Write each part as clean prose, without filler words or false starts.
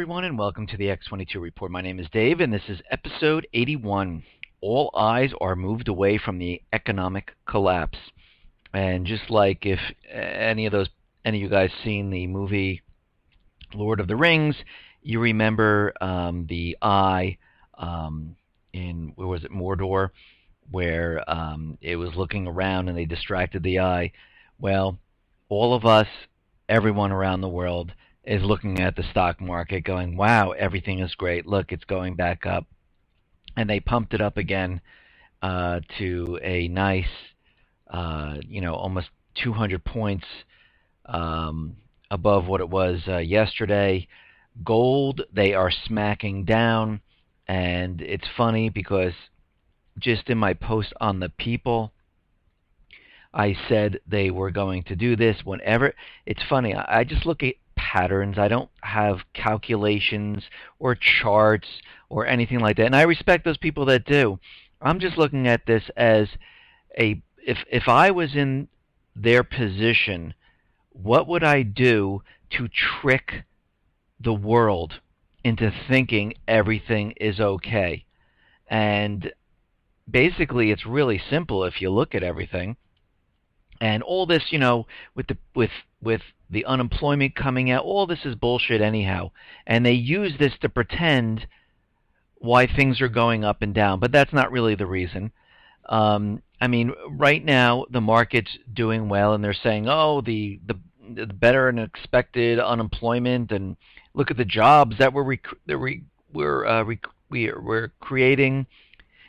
everyone, and welcome to the X22 Report. My name is Dave, and this is episode 81. All eyes are moved away from the economic collapse. And just like if any of you guys seen the movie Lord of the Rings, you remember the eye in, where was it, Mordor, where it was looking around and they distracted the eye. Well, all of us, everyone around the world, is looking at the stock market going, wow, everything is great. Look, it's going back up. And they pumped it up again to a nice, almost 200 points above what it was yesterday. Gold, they are smacking down. And it's funny because just in my post on the People, I said they were going to do this whenever. It's funny. I just look at patterns. I don't have calculations or charts or anything like that. And I respect those people that do. I'm just looking at this as if I was in their position, what would I do to trick the world into thinking everything is okay? And basically it's really simple if you look at everything. And all this, with the unemployment coming out, all this is bullshit anyhow. And they use this to pretend why things are going up and down, but that's not really the reason. Right now the market's doing well, and they're saying, oh, the better than expected unemployment, and look at the jobs that we're creating.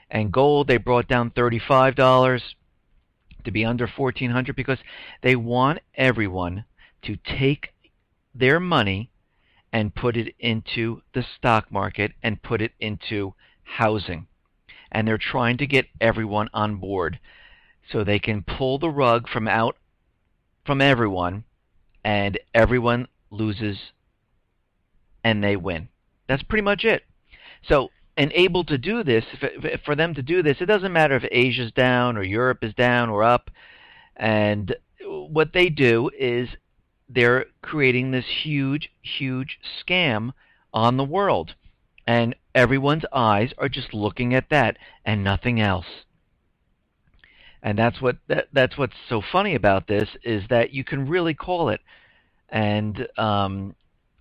And gold, they brought down $35. To be under 1,400 because they want everyone to take their money and put it into the stock market and put it into housing. And they're trying to get everyone on board so they can pull the rug from everyone, and everyone loses and they win. That's pretty much it. So, and able to do this, for them to do this, it doesn't matter if Asia's down or Europe is down or up. And what they do is they're creating this huge, huge scam on the world. And everyone's eyes are just looking at that and nothing else. And that's what's so funny about this, is that you can really call it. And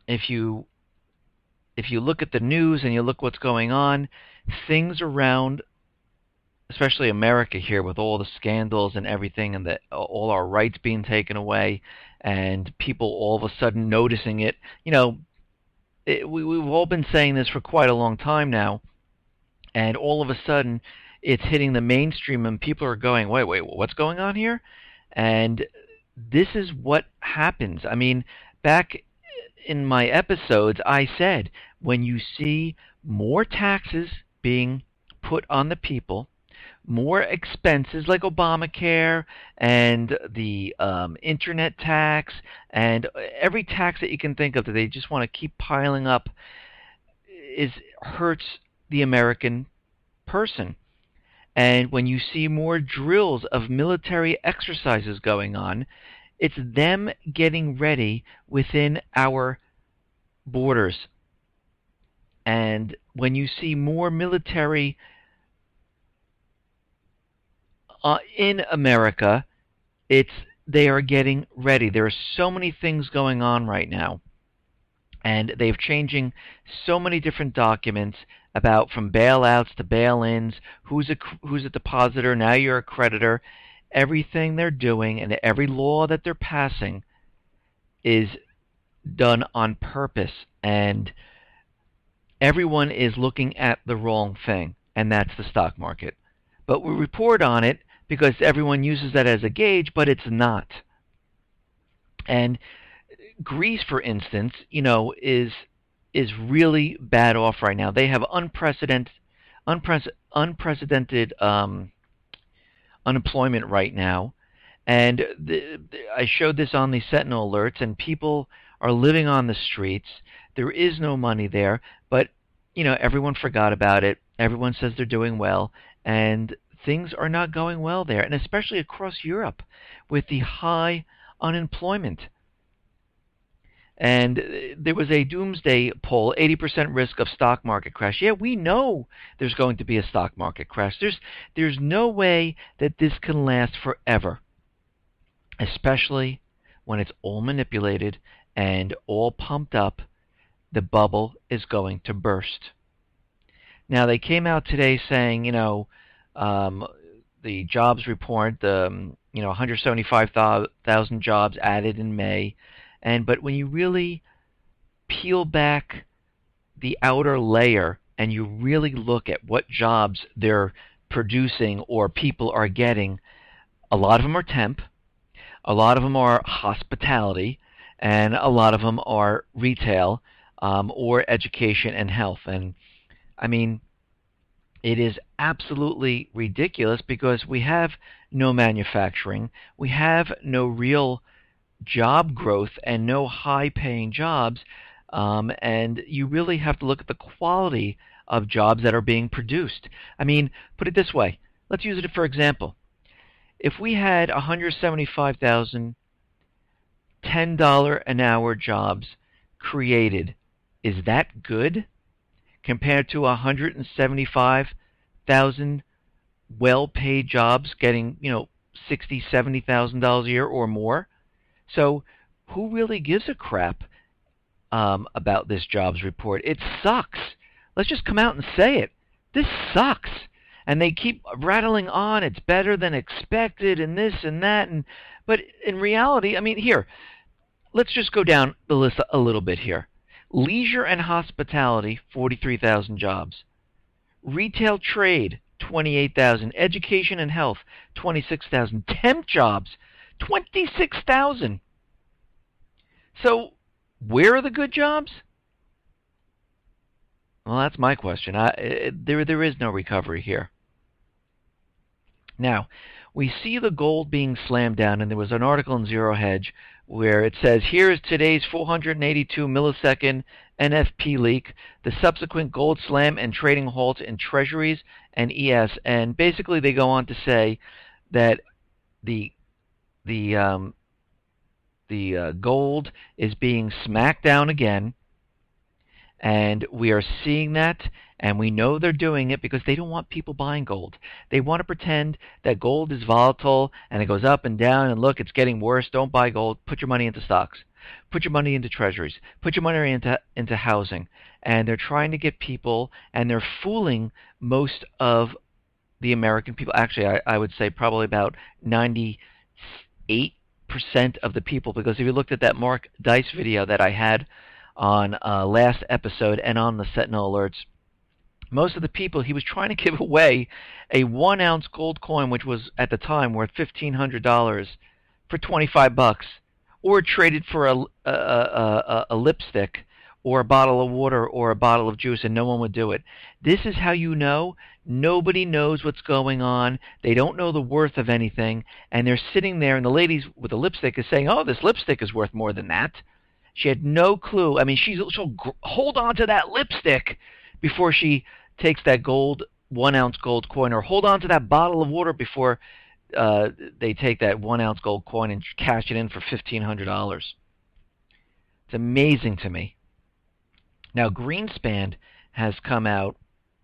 if you look at the news and you look what's going on, things around, especially America here, with all the scandals and everything, and all our rights being taken away, and people all of a sudden noticing it. We've all been saying this for quite a long time now, and all of a sudden it's hitting the mainstream, and people are going, wait, what's going on here? And this is what happens. Back in my episodes, I said, when you see more taxes being put on the people, more expenses like Obamacare and the internet tax and every tax that you can think of that they just want to keep piling up, hurts the American person. And when you see more drills of military exercises going on, it's them getting ready within our borders. And when you see more military in America, they are getting ready. There are so many things going on right now. And they're changing so many different documents about from bailouts to bail-ins, who's a depositor, now you're a creditor. Everything they're doing and every law that they're passing is done on purpose, and everyone is looking at the wrong thing, and that's the stock market. But we report on it because everyone uses that as a gauge, but it's not. And Greece, for instance, is really bad off right now. They have unprecedented unemployment right now, and I showed this on the Sentinel alerts, and people are living on the streets. There is no money there, but everyone forgot about it. Everyone says they're doing well, and things are not going well there, and especially across Europe with the high unemployment. And there was a doomsday poll, 80% risk of stock market crash. Yeah, we know there's going to be a stock market crash. There's no way that this can last forever, especially when it's all manipulated and all pumped up. The bubble is going to burst. Now, they came out today saying, the jobs report, the 175,000 jobs added in May, but when you really peel back the outer layer and you really look at what jobs they're producing or people are getting, a lot of them are temp, a lot of them are hospitality, and a lot of them are retail, or education and health. And I mean, it is absolutely ridiculous because we have no manufacturing, we have no real job growth, and no high-paying jobs. And you really have to look at the quality of jobs that are being produced. I mean, put it this way. Let's use it for example. If we had 175,000 $10 an hour jobs created, is that good compared to 175,000 well-paid jobs getting, $60,000, $70,000 a year or more? So who really gives a crap about this jobs report? It sucks. Let's just come out and say it. This sucks. And they keep rattling on, it's better than expected, and this and that. But in reality, I mean, here, let's just go down the list a little bit here. Leisure and hospitality, 43,000 jobs. Retail trade, 28,000. Education and health, 26,000. Temp jobs, 26,000. So where are the good jobs? Well, that's my question. There is no recovery here. Now, we see the gold being slammed down, and there was an article in Zero Hedge where it says, here is today's 482 millisecond NFP leak, the subsequent gold slam and trading halt in treasuries and ES. And basically they go on to say that the gold is being smacked down again, and we are seeing that, and we know they're doing it because they don't want people buying gold. They want to pretend that gold is volatile and it goes up and down, and look, it's getting worse. Don't buy gold. Put your money into stocks. Put your money into treasuries. Put your money into housing. And they're trying to get people, and they're fooling most of the American people. Actually, I would say probably about 98% of the people, because if you looked at that Mark Dice video that I had on last episode and on the Sentinel alerts, most of the people, he was trying to give away a 1-ounce gold coin, which was at the time worth $1,500, for $25, or traded for a lipstick or a bottle of water or a bottle of juice, and no one would do it. This is how you know nobody knows what's going on. They don't know the worth of anything, and they're sitting there, and the lady with the lipstick is saying, oh, this lipstick is worth more than that. She had no clue. I mean, she'll hold on to that lipstick before she takes that 1-ounce gold coin, or hold on to that bottle of water before they take that 1-ounce gold coin and cash it in for $1,500. It's amazing to me. Now, Greenspan has come out.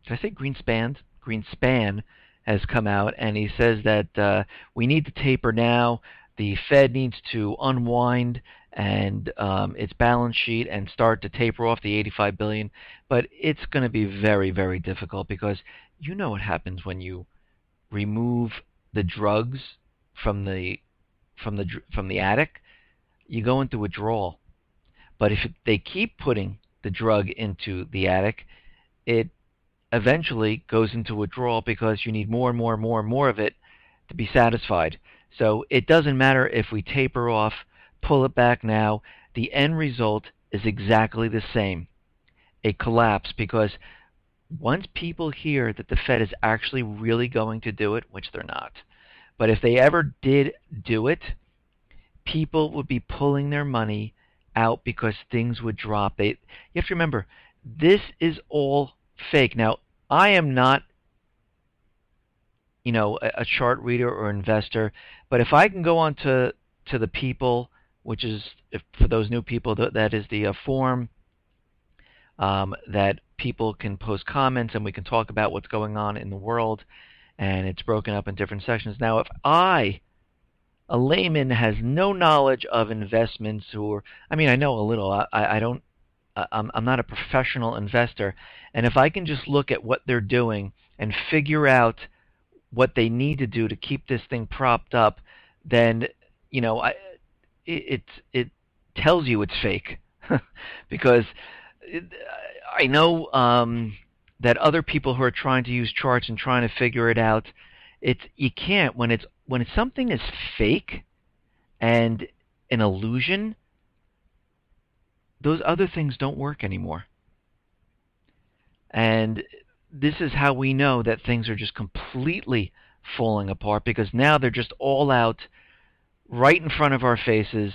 Did I say Greenspan? Greenspan has come out, and he says that we need to taper now. The Fed needs to unwind and its balance sheet and start to taper off the $85 billion. But it's going to be very, very difficult, because you know what happens when you remove the drugs from the attic. You go into withdrawal. But if they keep putting the drug into the attic, it eventually goes into withdrawal, because you need more and more and more and more of it to be satisfied. So it doesn't matter if we taper off, pull it back now. The end result is exactly the same, a collapse, because once people hear that the Fed is actually really going to do it, which they're not, but if they ever did do it, people would be pulling their money out because things would drop. You have to remember, this is all fake. Now, I am not, a chart reader or investor, but if I can go on to the people which is, if, for those new people, that is the forum that people can post comments and we can talk about what's going on in the world, and it's broken up in different sections. Now, if a layman, has no knowledge of investments, or I mean, I know a little. I don't. I'm not a professional investor, and if I can just look at what they're doing and figure out what they need to do to keep this thing propped up, then it tells you it's fake because it, I know that other people who are trying to use charts and trying to figure it out, you can't when something is fake and an illusion. Those other things don't work anymore. And this is how we know that things are just completely falling apart, because now they're just all out right in front of our faces,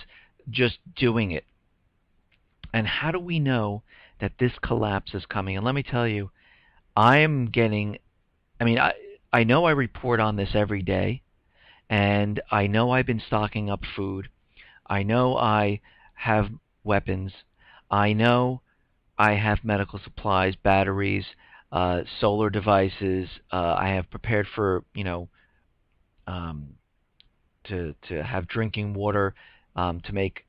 just doing it. And how do we know that this collapse is coming? And let me tell you, I know I report on this every day, and I know I've been stocking up food. I know I have weapons. I know I have medical supplies, batteries, solar devices. I have prepared for, to have drinking water, to make,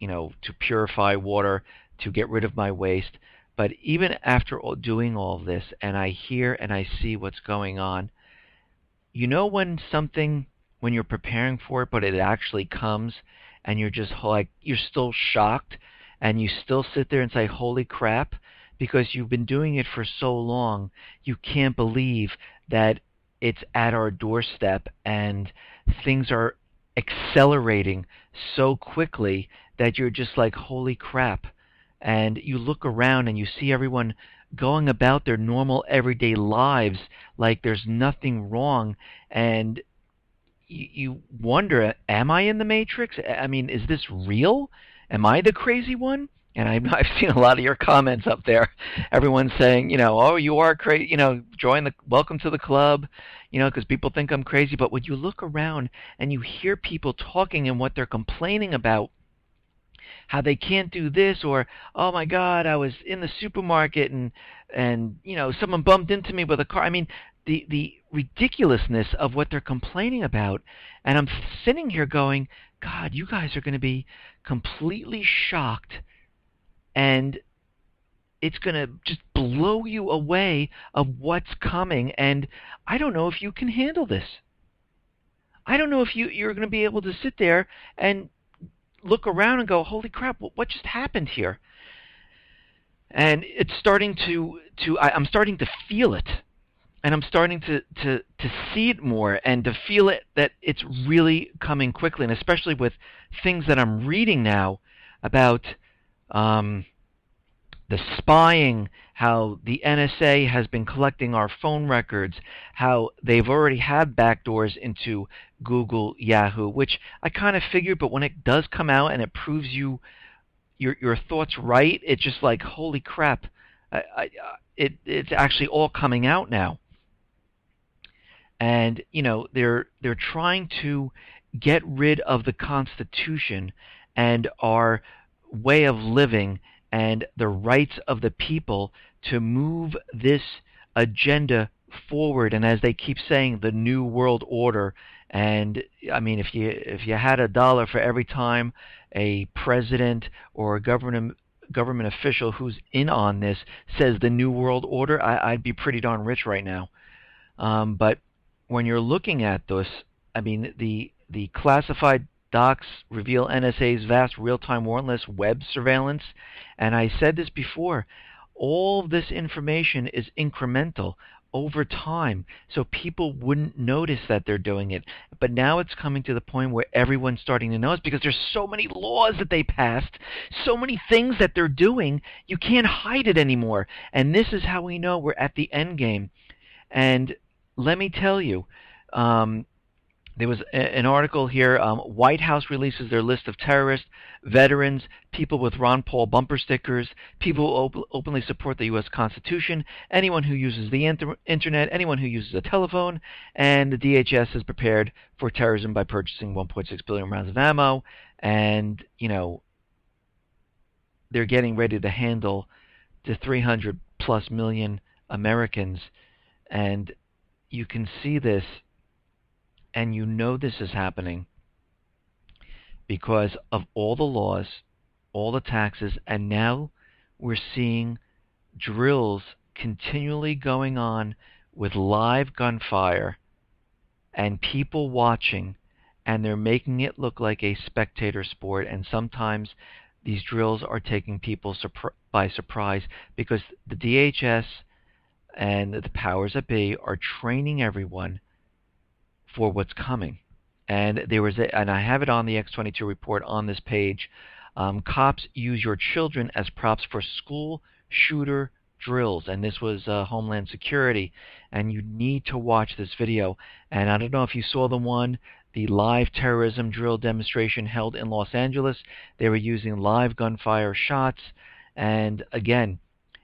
to purify water, to get rid of my waste. But even after doing all of this, and I hear and I see what's going on, when you're preparing for it, but it actually comes, and you're just like, you're still shocked, and you still sit there and say, holy crap, because you've been doing it for so long, you can't believe that it's at our doorstep, and things are accelerating so quickly that you're just like, holy crap. And you look around and you see everyone going about their normal everyday lives like there's nothing wrong, and you wonder, am I in the Matrix? I mean, is this real? Am I the crazy one? And I've seen a lot of your comments up there. Everyone's saying, oh, you are crazy, welcome to the club, because people think I'm crazy. But when you look around and you hear people talking and what they're complaining about, how they can't do this, or, oh my God, I was in the supermarket and someone bumped into me with a car. I mean, the ridiculousness of what they're complaining about. And I'm sitting here going, God, you guys are going to be completely shocked, and it's going to just blow you away of what's coming. And I don't know if you can handle this. I don't know if you're going to be able to sit there and look around and go, holy crap, what just happened here? And it's starting I'm starting to feel it. And I'm starting to see it more, and to feel it, that it's really coming quickly. And especially with things that I'm reading now about the spying, how the NSA has been collecting our phone records, how they've already had backdoors into Google, Yahoo, which I kind of figured, but when it does come out and it proves your thoughts right, it's just like, holy crap, it's actually all coming out now. And they're trying to get rid of the Constitution and our way of living and the rights of the people to move this agenda forward. And as they keep saying, the New World Order. And I mean, if you had $1 for every time a president or a government official who's in on this says the New World Order, I'd be pretty darn rich right now. But when you're looking at this, I mean, the classified docs reveal NSA's vast real-time warrantless web surveillance. And I said this before, all of this information is incremental over time, so people wouldn't notice that they're doing it. But now it's coming to the point where everyone's starting to notice, because there's so many laws that they passed, so many things that they're doing, you can't hide it anymore. And this is how we know we're at the end game. And let me tell you, there was an article here, White House releases their list of terrorists, veterans, people with Ron Paul bumper stickers, people who openly support the U.S. Constitution, anyone who uses the internet, anyone who uses a telephone, and the DHS is prepared for terrorism by purchasing 1.6 billion rounds of ammo. And, they're getting ready to handle the 300 plus million Americans. And you can see this, and this is happening because of all the laws, all the taxes, and now we're seeing drills continually going on with live gunfire and people watching, and they're making it look like a spectator sport. And sometimes these drills are taking people by surprise because the DHS and the powers that be are training everyone for what's coming. And and I have it on the X22 report on this page. Cops use your children as props for school shooter drills, and this was Homeland Security. And you need to watch this video. And I don't know if you saw the live terrorism drill demonstration held in Los Angeles. They were using live gunfire shots. And again,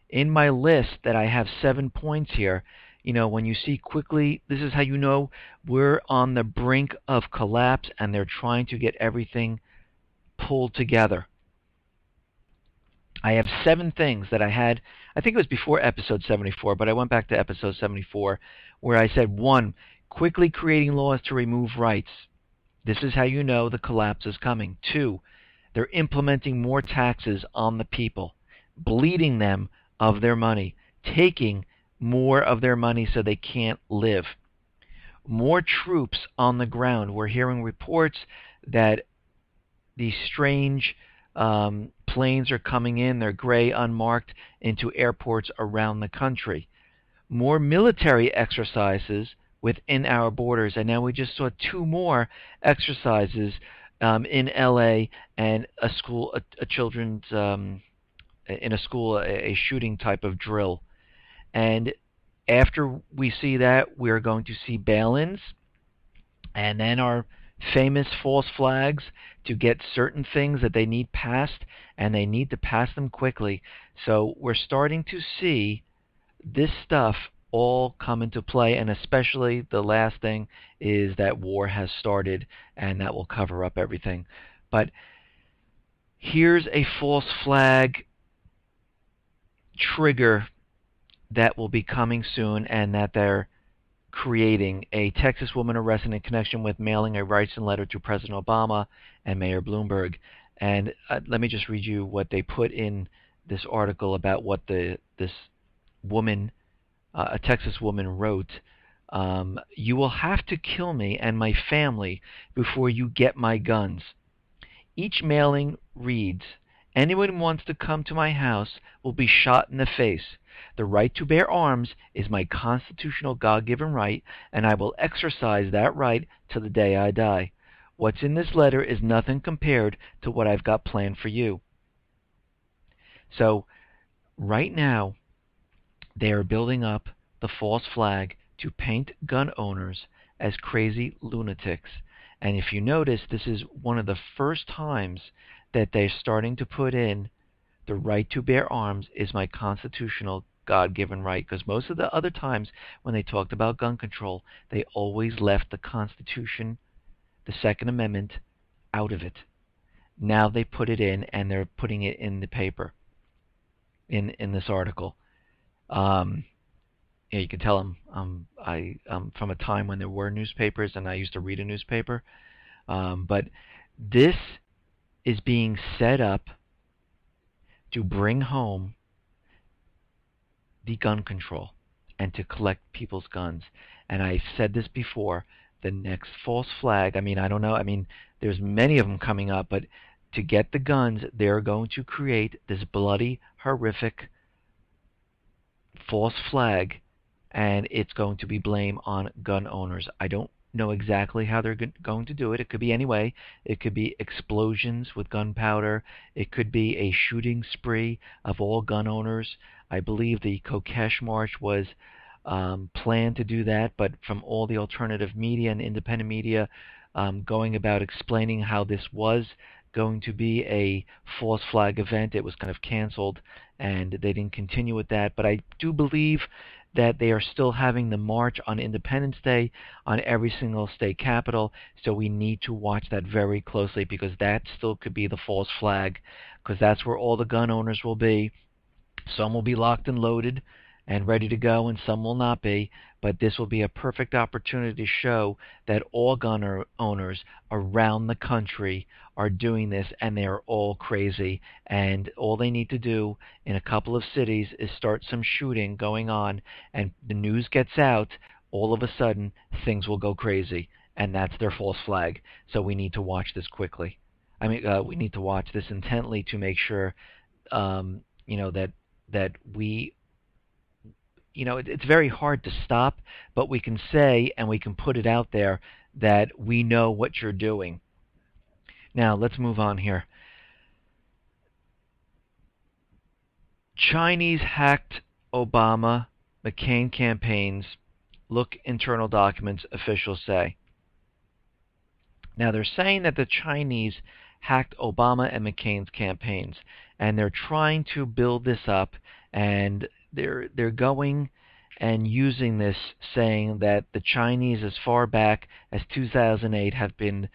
in my list that I have 7 points here, when you see quickly, this is how you know we're on the brink of collapse and they're trying to get everything pulled together. I have 7 things that I think it was before episode 74, but I went back to episode 74 where I said, 1, quickly creating laws to remove rights. This is how you know the collapse is coming. 2, they're implementing more taxes on the people, bleeding them of their money, taking more of their money so they can't live. More troops on the ground. We're hearing reports that these strange planes are coming in, they're gray, unmarked, into airports around the country. More military exercises within our borders, and now we just saw 2 more exercises in LA and a school, a children's in a school, a shooting type of drill. And after we see that, we're going to see bail-ins, and then our famous false flags to get certain things that they need passed, and they need to pass them quickly. So we're starting to see this stuff all come into play, and especially the last thing is that war has started, and that will cover up everything. But here's a false flag trigger that will be coming soon, and that they're creating. A Texas woman arrested in connection with mailing a ricin letter to President Obama and Mayor Bloomberg. And let me just read you what they put in this article about what this woman, a Texas woman, wrote. You will have to kill me and my family before you get my guns. Each mailing reads, anyone who wants to come to my house will be shot in the face. The right to bear arms is my constitutional God-given right, and I will exercise that right till the day I die. What's in this letter is nothing compared to what I've got planned for you. So, right now, they are building up the false flag to paint gun owners as crazy lunatics. And if you notice, this is one of the first times that they're starting to put in the right to bear arms is my constitutional God-given right, because most of the other times when they talked about gun control, they always left the Constitution, the Second Amendment, out of it. Now they put it in, and they're putting it in the paper, in this article. You can tell I'm from a time when there were newspapers, and I used to read a newspaper. But this is being set up to bring home the gun control and to collect people's guns. And I said this before, the next false flag, I don't know, there's many of them coming up, but to get the guns, they're going to create this bloody, horrific false flag, and it's going to be blamed on gun owners. I don't know exactly how they're going to do it. It could be any way. It could be explosions with gunpowder. It could be a shooting spree of all gun owners. I believe the Kokesh March was planned to do that, but from all the alternative media and independent media going about explaining how this was going to be a false flag event, it was kind of canceled, and they didn't continue with that. But I do believe that they are still having the march on Independence Day on every single state capital. So we need to watch that very closely, because that still could be the false flag, because that's where all the gun owners will be. Some will be locked and loaded and ready to go, and some will not be. But this will be a perfect opportunity to show that all gun owners around the country are doing this, and they're all crazy. And all they need to do in a couple of cities is start some shooting going on, and the news gets out. All of a sudden, things will go crazy, and that's their false flag. So we need to watch this quickly. We need to watch this intently to make sure, that we, it's very hard to stop, but we can say, and we can put it out there, that we know what you're doing. Now, let's move on here. Chinese hacked Obama, McCain campaigns. Look, internal documents, officials say. Now, they're saying that the Chinese hacked Obama and McCain's campaigns, and they're trying to build this up, and they're going and using this, saying that the Chinese, as far back as 2008, have been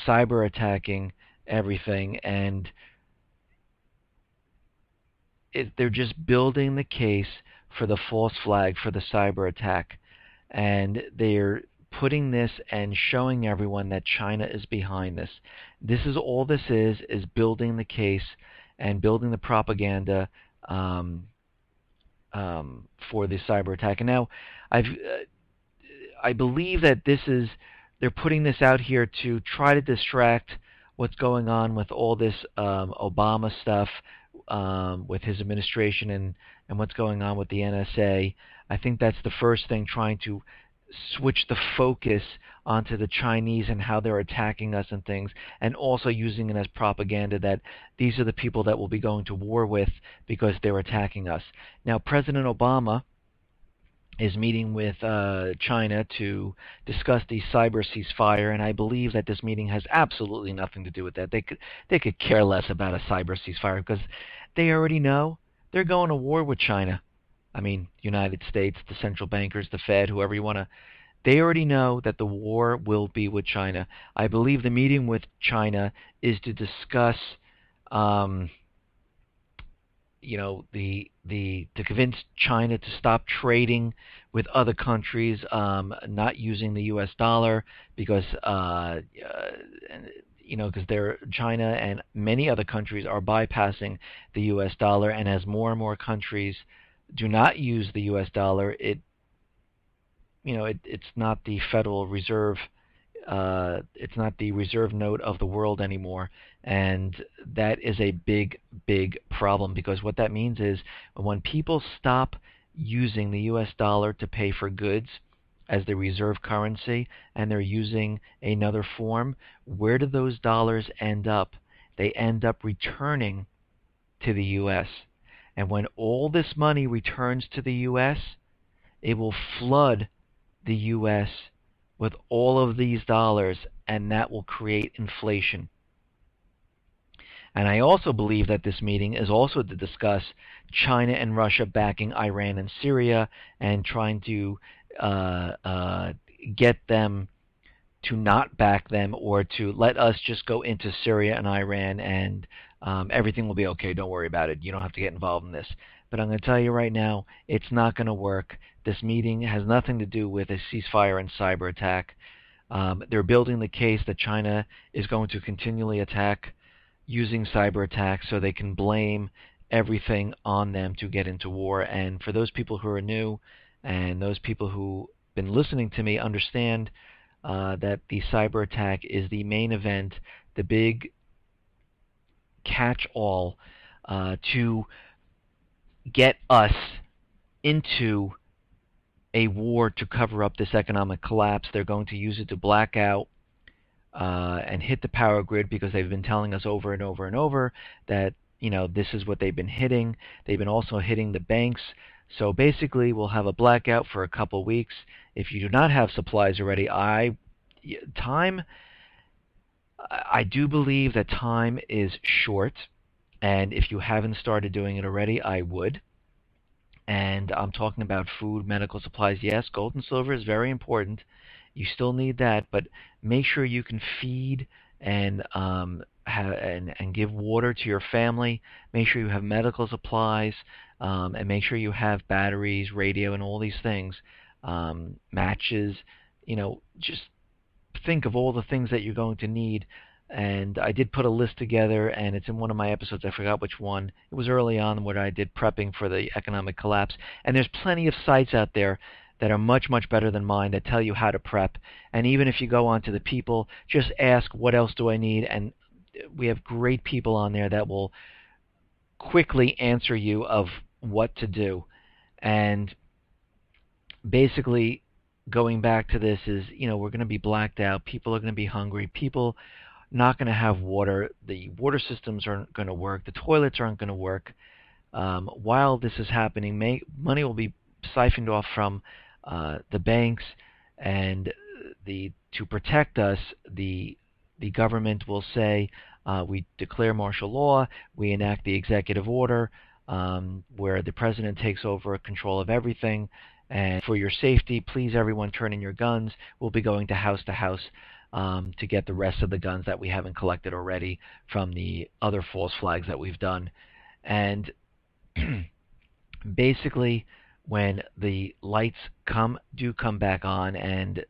cyber attacking everything, and they're just building the case for the false flag, for the cyber attack, and they're putting this and showing everyone that China is behind this. This is all this is building the case and building the propaganda for the cyber attack. And now, I believe that they're putting this out here to try to distract what's going on with all this Obama stuff, with his administration, and what's going on with the NSA. I think that's the first thing, trying to switch the focus onto the Chinese and how they're attacking us and things, and also using it as propaganda that these are the people that we'll be going to war with because they're attacking us. Now, President Obama is meeting with China to discuss the cyber ceasefire, and I believe that this meeting has absolutely nothing to do with that. They could care less about a cyber ceasefire, because they already know they're going to war with China. I mean, United States, the central bankers, the Fed, whoever you want to. They already know that the war will be with China. I believe the meeting with China is to discuss, to convince China to stop trading with other countries, not using the U.S. dollar, because China and many other countries are bypassing the U.S. dollar, and as more and more countries do not use the U.S. dollar, it's not the Federal Reserve, it's not the reserve note of the world anymore, and that is a big, big problem, because what that means is when people stop using the U.S. dollar to pay for goods as the reserve currency, and they're using another form, where do those dollars end up? They end up returning to the U.S. And when all this money returns to the U.S., it will flood the U.S. with all of these dollars, and that will create inflation. And I also believe that this meeting is also to discuss China and Russia backing Iran and Syria, and trying to get them to not back them, or to let us just go into Syria and Iran, and everything will be okay. Don't worry about it. You don't have to get involved in this. But I'm going to tell you right now, it's not going to work. This meeting has nothing to do with a ceasefire and cyber attack. They're building the case that China is going to continually attack using cyber attacks, so they can blame everything on them to get into war. And for those people who are new, and those people who've been listening to me, understand that the cyber attack is the main event, the big catch-all to get us into a war to cover up this economic collapse. They're going to use it to black out and hit the power grid, because they've been telling us over and over and over that this is what they've been hitting. They've been also hitting the banks. So basically, we'll have a blackout for a couple weeks. If you do not have supplies already, I do believe that time is short, and if you haven't started doing it already, I would. And I'm talking about food, medical supplies. Yes, gold and silver is very important. You still need that, but make sure you can feed and and give water to your family. Make sure you have medical supplies, and make sure you have batteries, radio, and all these things. Matches. Just think of all the things that you're going to need. And I did put a list together, and it's in one of my episodes. I forgot which one. It was early on where I did prepping for the economic collapse. And there's plenty of sites out there that are much, much better than mine that tell you how to prep. And even if you go onto the people, just ask, what else do I need? And we have great people on there that will quickly answer you of what to do. And basically, going back to this is, we're going to be blacked out. People are going to be hungry. People not going to have water. The water systems aren't going to work. The toilets aren't going to work. While this is happening, money will be siphoned off from the banks, and to protect us, the government will say, we declare martial law, we enact the executive order, where the president takes over control of everything. And for your safety, please everyone turn in your guns. We'll be going to house to get the rest of the guns that we haven't collected already from the other false flags that we've done. And basically, when the lights do come back on, and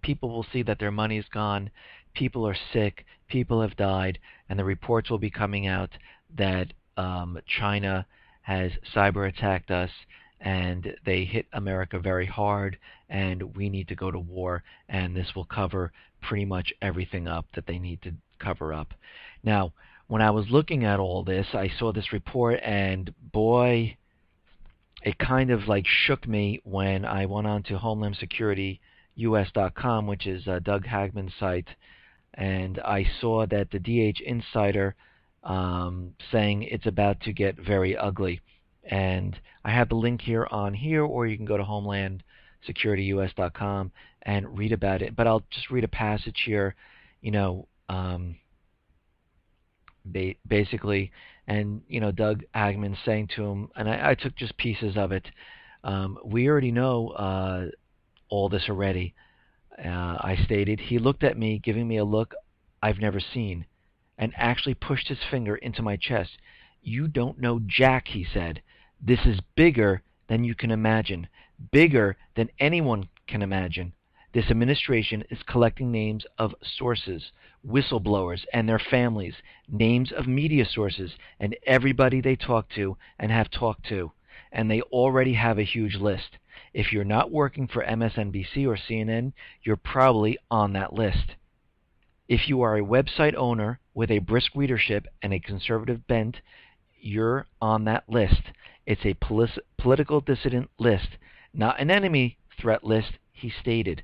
people will see that their money is gone, people are sick, people have died, and the reports will be coming out that China has cyber attacked us, and they hit America very hard, and we need to go to war, and this will cover pretty much everything up that they need to cover up. Now, when I was looking at all this, I saw this report, and boy, it kind of like shook me when I went on to HomelandSecurityUS.com, which is Doug Hagman's site, and I saw that the DH Insider saying it's about to get very ugly. And I have the link here, or you can go to HomelandSecurityUS.com and read about it. But I'll just read a passage here, basically. And, Doug Hagman saying to him, and I took just pieces of it, we already know all this already. I stated, he looked at me, giving me a look I've never seen, and actually pushed his finger into my chest. You don't know Jack, he said. This is bigger than you can imagine, bigger than anyone can imagine. This administration is collecting names of sources, whistleblowers and their families, names of media sources, and everybody they talk to and have talked to. And they already have a huge list. If you're not working for MSNBC or CNN, you're probably on that list. If you are a website owner with a brisk readership and a conservative bent, you're on that list. It's a political dissident list, not an enemy threat list, he stated.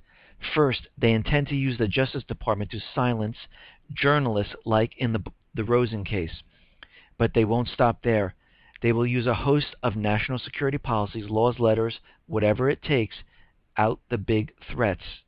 First, they intend to use the Justice Department to silence journalists like in the Rosen case. But they won't stop there. They will use a host of national security policies, laws, letters, whatever it takes, out the big threats.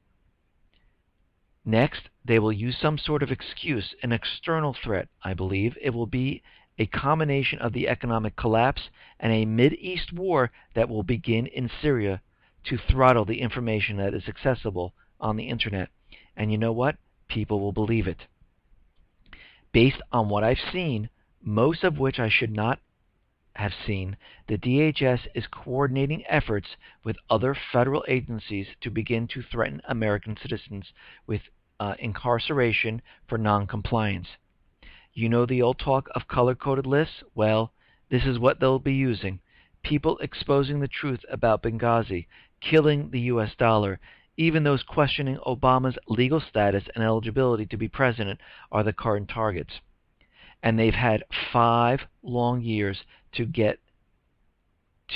Next, they will use some sort of excuse, an external threat, I believe. It will be a combination of the economic collapse and a Mideast war that will begin in Syria to throttle the information that is accessible on the internet. And you know what? People will believe it. Based on what I've seen, most of which I should not have seen, the DHS is coordinating efforts with other federal agencies to begin to threaten American citizens with incarceration for noncompliance. You know the old talk of color-coded lists? Well, this is what they'll be using. People exposing the truth about Benghazi, killing the U.S. dollar. Even those questioning Obama's legal status and eligibility to be president are the current targets. And they've had 5 long years to get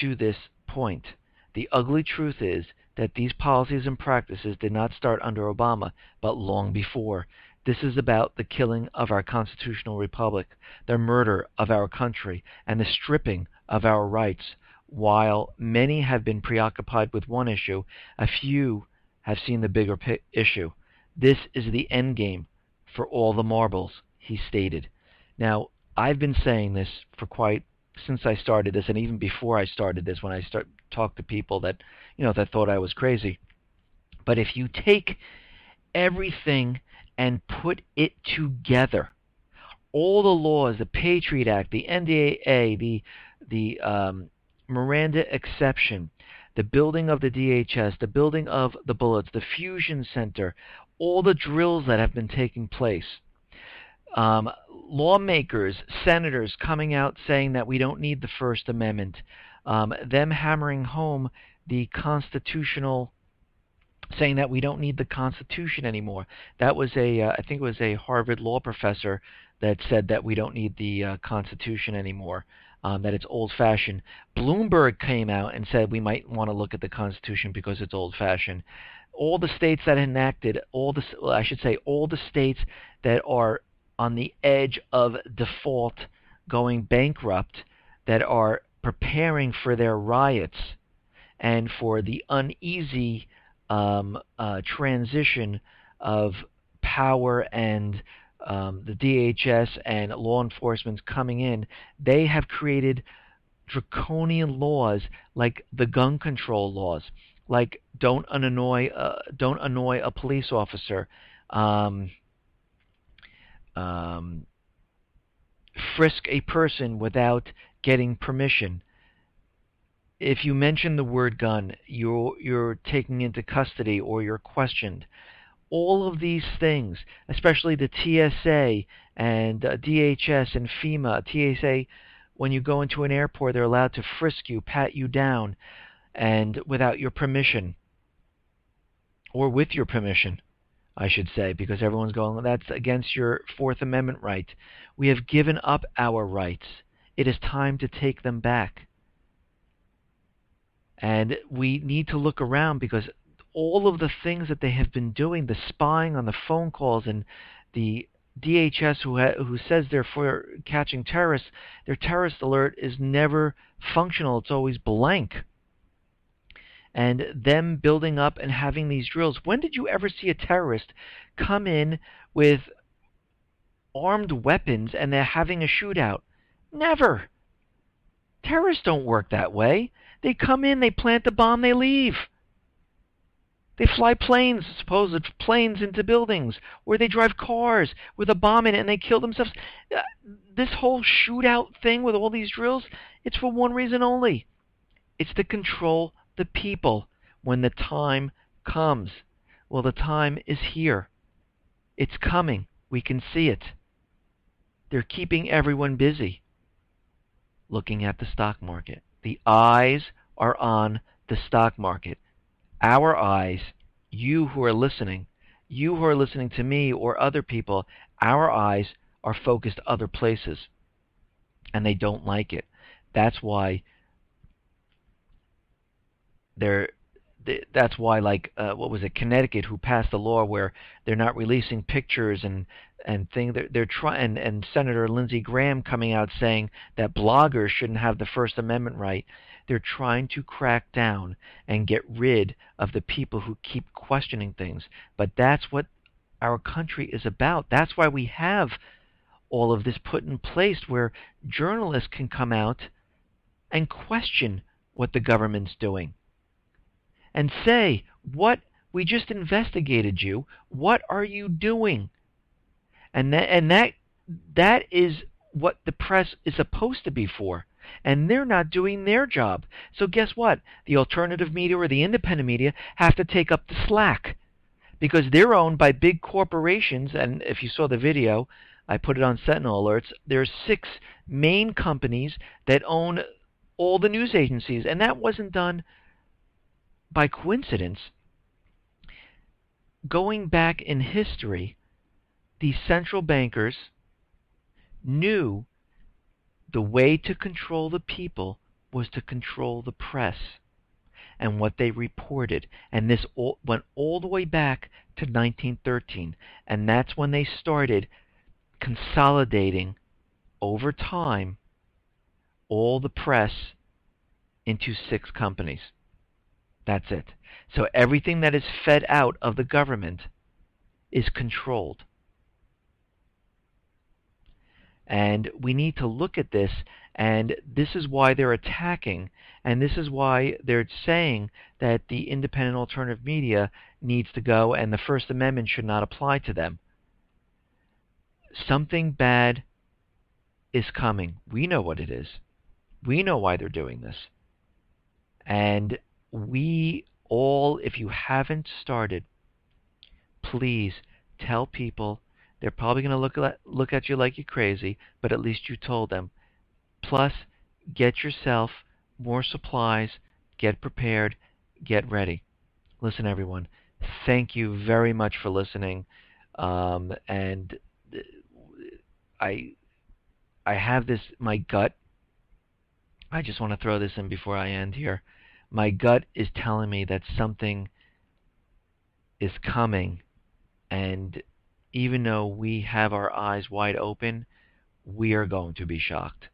to this point. The ugly truth is that these policies and practices did not start under Obama, but long before. This is about the killing of our constitutional republic, the murder of our country, and the stripping of our rights. While many have been preoccupied with one issue, a few have seen the bigger issue. This is the end game for all the marbles, he stated. Now, I've been saying this for quite since I started this, and even before I started this, when I talked to people that that thought I was crazy. But if you take everything and put it together, all the laws, the Patriot Act, the NDAA, the Miranda exception, the building of the DHS, the building of the bullets, the fusion center, all the drills that have been taking place, lawmakers, senators coming out saying that we don't need the First Amendment, them hammering home the constitutional, saying that we don't need the Constitution anymore. That was I think it was a Harvard law professor that said that we don't need the Constitution anymore, that it's old-fashioned. Bloomberg came out and said we might want to look at the Constitution because it's old-fashioned. All the states that enacted, all the states that are on the edge of default, going bankrupt, that are preparing for their riots and for the uneasy transition of power and the DHS and law enforcement coming in, they have created draconian laws like the gun control laws, like don't annoy a police officer, frisk a person without getting permission. If you mention the word gun, you're taken into custody or you're questioned. All of these things, especially the TSA and DHS and FEMA. TSA, when you go into an airport, they're allowed to frisk you, pat you down, and without your permission, or with your permission, I should say, because everyone's going, that's against your Fourth Amendment right. We have given up our rights. It is time to take them back. And we need to look around, because all of the things that they have been doing, the spying on the phone calls, and the DHS who says they're for catching terrorists, their terrorist alert is never functional. It's always blank. And them building up and having these drills. When did you ever see a terrorist come in with armed weapons and they're having a shootout? Never. Terrorists don't work that way. They come in, they plant the bomb, they leave. They fly planes, supposed planes, into buildings, or they drive cars with a bomb in it and they kill themselves. This whole shootout thing with all these drills, it's for one reason only. It's to control the people when the time comes. Well, the time is here. It's coming. We can see it. They're keeping everyone busy looking at the stock market. The eyes are on the stock market. Our eyes, you who are listening to me or other people, our eyes are focused other places, and they don't like it. That's why like what was it, Connecticut, who passed a law where they're not releasing pictures and things. They're trying, and Senator Lindsey Graham coming out saying that bloggers shouldn't have the First Amendment right. They're trying to crack down and get rid of the people who keep questioning things. But that's what our country is about. That's why we have all of this put in place, where journalists can come out and question what the government's doing and say, "What? We just investigated you. What are you doing?" And that is what the press is supposed to be for. And they're not doing their job. So guess what? The alternative media or the independent media have to take up the slack, because they're owned by big corporations. And if you saw the video, I put it on Sentinel Alerts, there's 6 main companies that own all the news agencies. And that wasn't done by coincidence. Going back in history, the central bankers knew the way to control the people was to control the press and what they reported. And this went all the way back to 1913. And that's when they started consolidating over time all the press into 6 companies. That's it. So everything that is fed out of the government is controlled. And we need to look at this And this is why they're attacking, and this is why they're saying that the independent alternative media needs to go and the First Amendment should not apply to them. Something bad is coming. We know what it is. We know why they're doing this. And we all, if you haven't started, please tell people. They're probably going to look at you like you're crazy, but at least you told them. Plus, get yourself more supplies, get prepared, get ready. Listen, everyone, thank you very much for listening. And I I have this, my gut. I just want to throw this in before I end here. My gut is telling me that something is coming, and even though we have our eyes wide open, we are going to be shocked.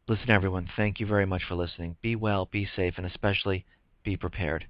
Listen, everyone, thank you very much for listening. Be well, be safe, and especially be prepared.